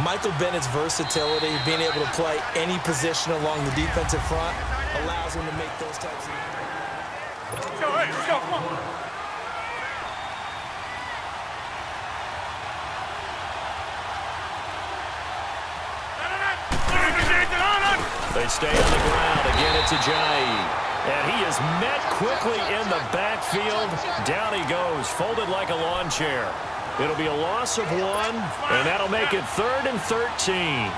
Michael Bennett's versatility, being able to play any position along the defensive front, allows him to make those types of... Let's go, hey, let's go, come on. They stay on the ground. Again, it's Ajayi. And he is met quickly in the backfield. Down he goes, folded like a lawn chair. It'll be a loss of 1, and that'll make it 3rd and 13.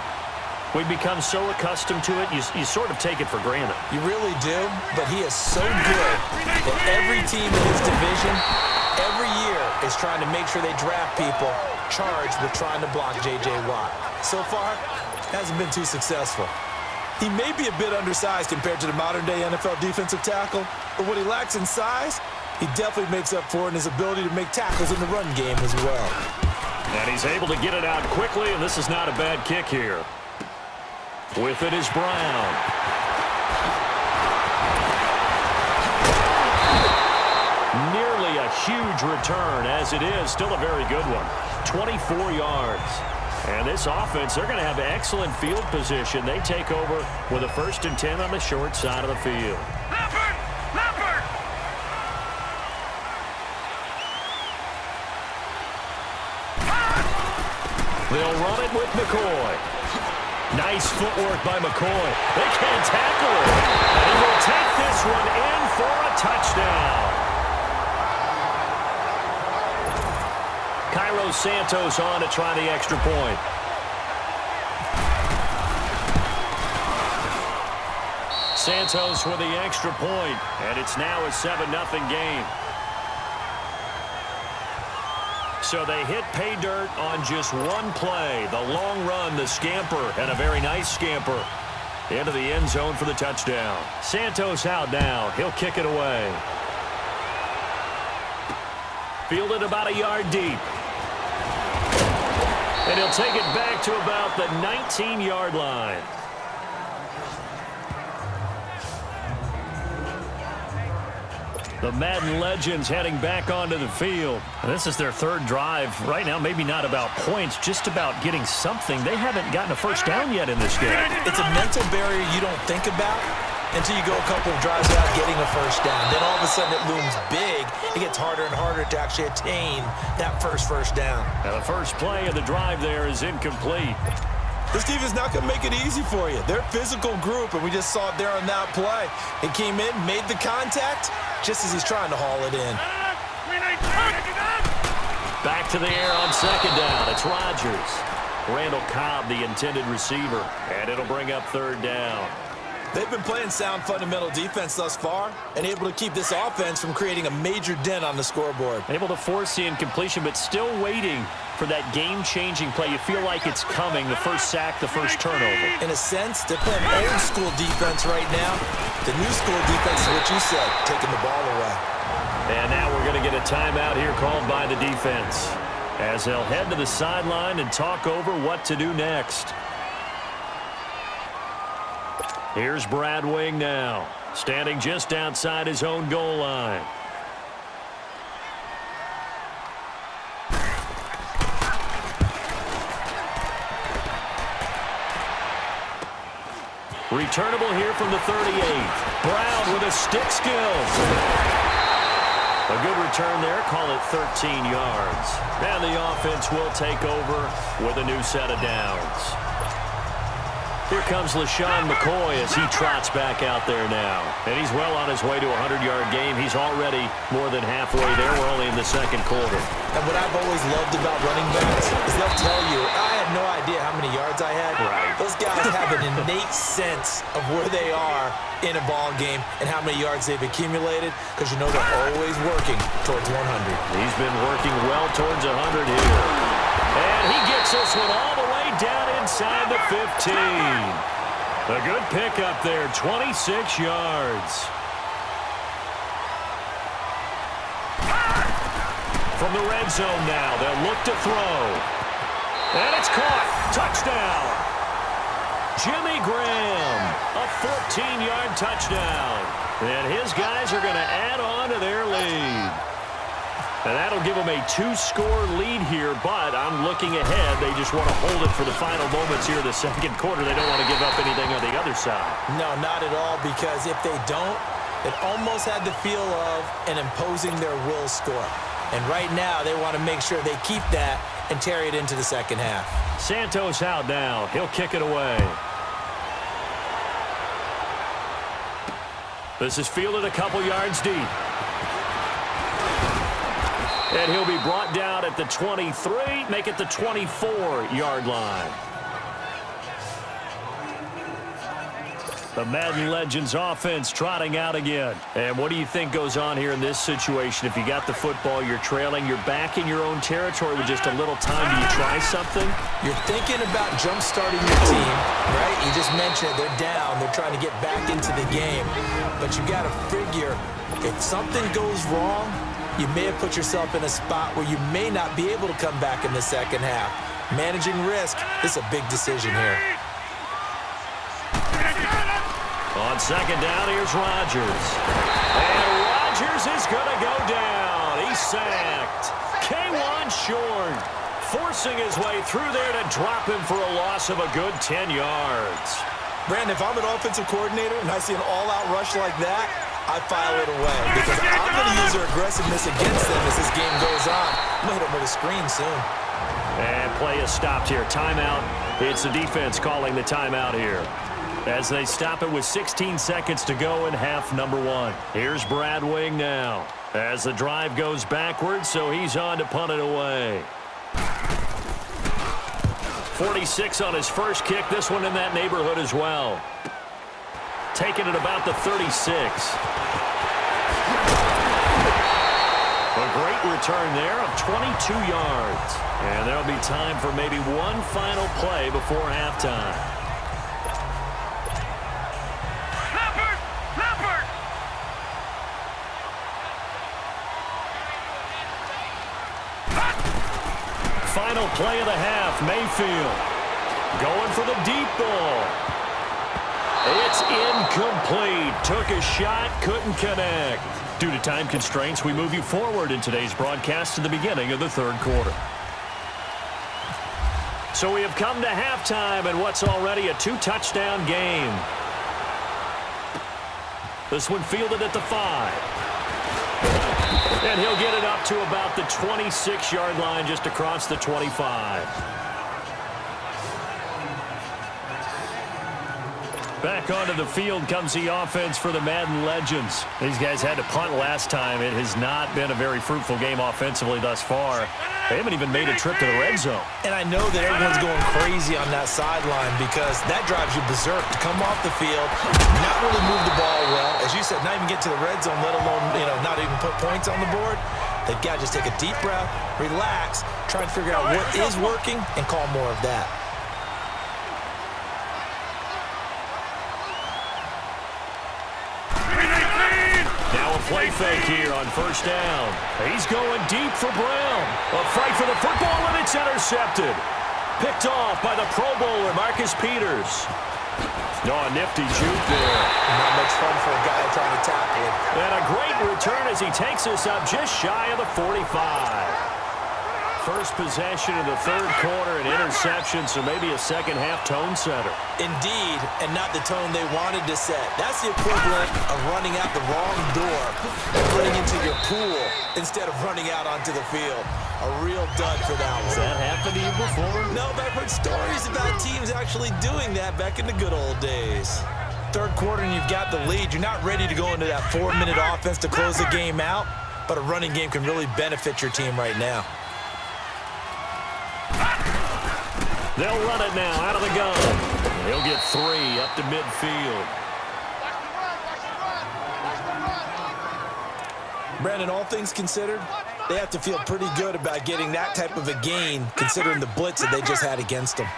We've become so accustomed to it, you sort of take it for granted. You really do, but he is so good that every team in his division, every year, is trying to make sure they draft people charged with trying to block J.J. Watt. So far, hasn't been too successful. He may be a bit undersized compared to the modern-day NFL defensive tackle, but what he lacks in size, he definitely makes up for in his ability to make tackles in the run game as well. And he's able to get it out quickly, and this is not a bad kick here. With it is Brown. Nearly a huge return, as it is. Still a very good one. 24 yards. And this offense, they're going to have excellent field position. They take over with a 1st and 10 on the short side of the field. They'll run it with McCoy. Nice footwork by McCoy. They can't tackle him. And he will take this one in for a touchdown. Cairo Santos on to try the extra point. Santos with the extra point, and it's now a 7-0 game. So they hit pay dirt on just one play. The long run, the scamper, and a very nice scamper into the end zone for the touchdown. Santos out now. He'll kick it away. Fielded about a yard deep. And he'll take it back to about the 19-yard line. The Madden legends heading back onto the field. This is their 3rd drive. Right now, maybe not about points, just about getting something. They haven't gotten a first down yet in this game. It's a mental barrier you don't think about until you go a couple of drives without getting a first down. Then all of a sudden it looms big. It gets harder and harder to actually attain that first down. And the first play of the drive there is incomplete. This defense is not going to make it easy for you. They're a physical group, and we just saw it there on that play. It came in, made the contact, just as he's trying to haul it in. Back to the air on 2nd down. It's Rodgers. Randall Cobb, the intended receiver, and it'll bring up 3rd down. They've been playing sound fundamental defense thus far and able to keep this offense from creating a major dent on the scoreboard. Able to force the incompletion, but still waiting for that game-changing play. You feel like it's coming, the first sack, the first turnover. In a sense, they're playing old-school defense right now. The new school defense is what you said, taking the ball away. And now we're going to get a timeout here called by the defense as they'll head to the sideline and talk over what to do next. Here's Brad Wing now, standing just outside his own goal line. Returnable here from the 38. Brown with a stick skills. A good return there, call it 13 yards. And the offense will take over with a new set of downs. Here comes LaShawn McCoy as he trots back out there now. And he's well on his way to a 100-yard game. He's already more than halfway there. We're only in the 2nd quarter. And what I've always loved about running backs is they'll tell you, I had no idea how many yards I had. Right. Those guys have an innate sense of where they are in a ball game and how many yards they've accumulated, because you know they're always working towards 100. He's been working well towards 100 here. And he gets this one all the way down inside the 15. A good pickup there, 26 yards. From the red zone now, they'll look to throw. And it's caught. Touchdown. Jimmy Graham, a 14-yard touchdown. And his guys are going to add on to their lead. And that'll give them a 2-score lead here, but I'm looking ahead. They just want to hold it for the final moments here in the second quarter. They don't want to give up anything on the other side. No, not at all, because if they don't, it almost had the feel of an imposing their will score. And right now, they want to make sure they keep that and carry it into the second half. Santos out now. He'll kick it away. This is fielded a couple yards deep. And he'll be brought down at the 23, make it the 24-yard line. The Madden Legends offense trotting out again. And what do you think goes on here in this situation? If you got the football, you're trailing, you're back in your own territory with just a little time. Do you try something? You're thinking about jump-starting your team, right? You just mentioned it. They're down. They're trying to get back into the game. But you got to figure, if something goes wrong, you may have put yourself in a spot where you may not be able to come back in the second half. Managing risk is a big decision here. On second down, here's Rodgers. And Rodgers is going to go down. He's sacked. K'Wan Shorn forcing his way through there to drop him for a loss of a good 10 yards. Brandon, if I'm an offensive coordinator and I see an all-out rush like that, I file it away because I'm going to use their aggressiveness against them as this game goes on. I'm going to hit them with a screen soon. And play is stopped here. Timeout. It's the defense calling the timeout here, as they stop it with 16 seconds to go in half number 1. Here's Brad Wing now as the drive goes backwards, so he's on to punt it away. 46 on his first kick. This one in that neighborhood as well. Taking it about the 36. A great return there of 22 yards. And there'll be time for maybe one final play before halftime. Final play of the half, Mayfield going for the deep ball. It's incomplete. Took a shot, couldn't connect. Due to time constraints, we move you forward in today's broadcast to the beginning of the third quarter. So we have come to halftime in what's already a 2-touchdown game. This one fielded at the 5. And he'll get it up to about the 26-yard line, just across the 25. Back onto the field comes the offense for the Madden Legends. These guys had to punt last time. It has not been a very fruitful game offensively thus far. They haven't even made a trip to the red zone. And I know that everyone's going crazy on that sideline because that drives you berserk to come off the field, not really move the ball well. As you said, not even get to the red zone, let alone, not even put points on the board. They've got to just take a deep breath, relax, try and figure out what is working, and call more of that. Play fake here on first down. He's going deep for Brown. A fight for the football, and it's intercepted. Picked off by the Pro Bowler, Marcus Peters. No, a nifty juke there. Not much fun for a guy trying to tackle it. And a great return as he takes us up just shy of the 45. First possession of the third quarter, an interception, so maybe a second-half tone setter. Indeed, and not the tone they wanted to set. That's the equivalent of running out the wrong door and running into your pool instead of running out onto the field. A real dud for that one. Has that happened to you before? No, but I've heard stories about teams actually doing that back in the good old days. Third quarter and you've got the lead. You're not ready to go into that 4-minute offense to close the game out, but a running game can really benefit your team right now. They'll run it now out of the gun. He'll get 3 up to midfield. Brandon, all things considered, they have to feel pretty good about getting that type of a gain considering the blitz that they just had against them.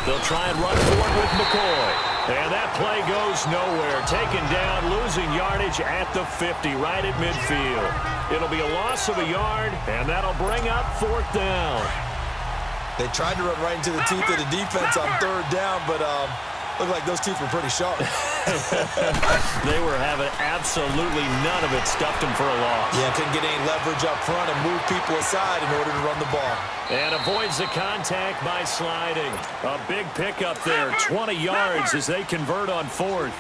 They'll try and run forward with McCoy. And that play goes nowhere. Taken down, losing yardage at the 50, right at midfield. It'll be a loss of a yard, and that'll bring up fourth down. They tried to run right into the teeth of the defense on third down, but looked like those teeth were pretty sharp. They were having absolutely none of it, stuffed him for a loss. Yeah, couldn't get any leverage up front and move people aside in order to run the ball. And avoids the contact by sliding. A big pickup there, 20 yards as they convert on 4th.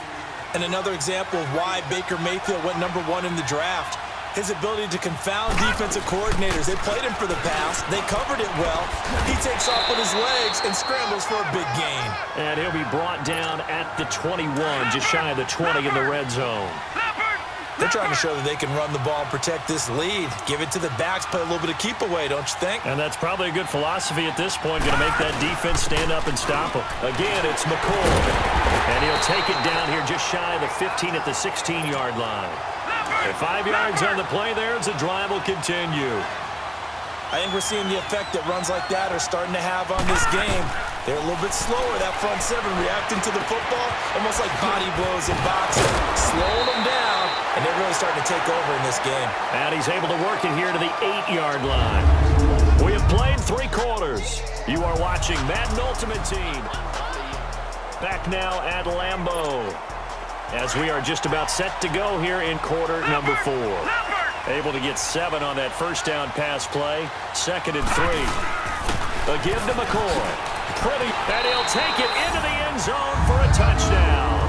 And another example of why Baker Mayfield went #1 in the draft. His ability to confound defensive coordinators. They played him for the pass. They covered it well. He takes off with his legs and scrambles for a big gain. And he'll be brought down at the 21, just shy of the 20 in the red zone. They're trying to show that they can run the ball and protect this lead. Give it to the backs, play a little bit of keep away, don't you think? And that's probably a good philosophy at this point, going to make that defense stand up and stop them. Again, it's McCoy. And he'll take it down here just shy of the 15 at the 16-yard line. And 5 yards on the play there as the drive will continue. I think we're seeing the effect that runs like that are starting to have on this game. They're a little bit slower, that front seven, reacting to the football, almost like body blows in boxing, slowing them down, and they're really starting to take over in this game. And he's able to work it here to the 8-yard line. We have played 3 quarters. You are watching Madden Ultimate Team. Back now at Lambeau, as we are just about set to go here in quarter number 4. Able to get 7 on that first down pass play. 2nd and 3. A give to McCoy. Pretty, and he'll take it into the end zone for a touchdown.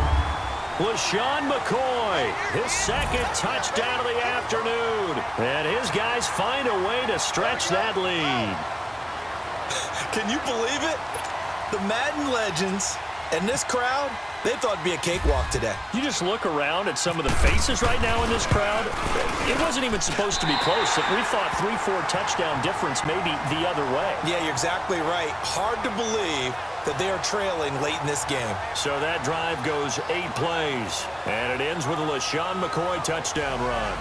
LaShawn McCoy, his 2nd touchdown of the afternoon. And his guys find a way to stretch that lead. Can you believe it? The Madden legends and this crowd, they thought it'd be a cakewalk today. You just look around at some of the faces right now in this crowd. It wasn't even supposed to be close. We thought 3-4 touchdown difference maybe the other way. Yeah, you're exactly right. Hard to believe that they are trailing late in this game. So that drive goes 8 plays, and it ends with a LaShawn McCoy touchdown run.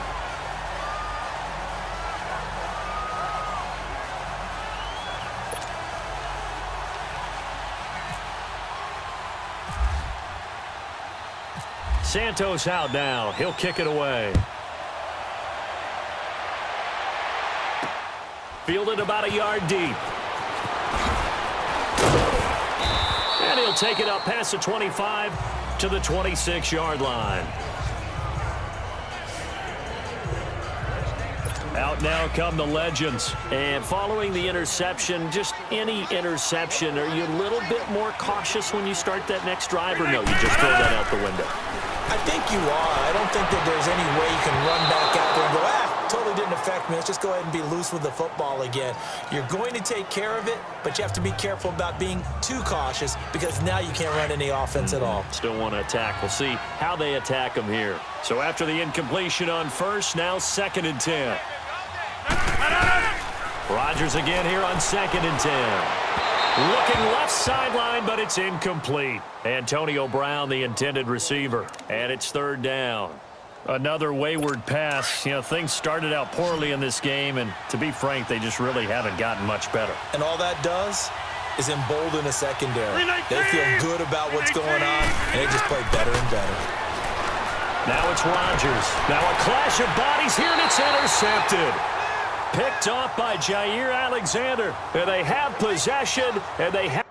Santos out now. He'll kick it away. Fielded about a yard deep. And he'll take it up past the 25 to the 26-yard line. Out now come the legends. And following the interception, just any interception, are you a little bit more cautious when you start that next drive, or no, you just throw that out the window? I think you are. I don't think that there's any way you can run back out there and go, totally didn't affect me. Let's just go ahead and be loose with the football again. You're going to take care of it, but you have to be careful about being too cautious because now you can't run any offense at all. Still want to attack. We'll see how they attack them here. So after the incompletion on first, now 2nd and 10. Rodgers again here on 2nd and 10. Looking left sideline, but it's incomplete. Antonio Brown, the intended receiver. And it's 3rd down. Another wayward pass. You know, things started out poorly in this game, and to be frank, they just really haven't gotten much better. And all that does is embolden a secondary. They feel good about what's going on, and they just play better and better. Now it's Rodgers. Now a clash of bodies here, and it's intercepted. Picked off by Jair Alexander. And they have possession, and they have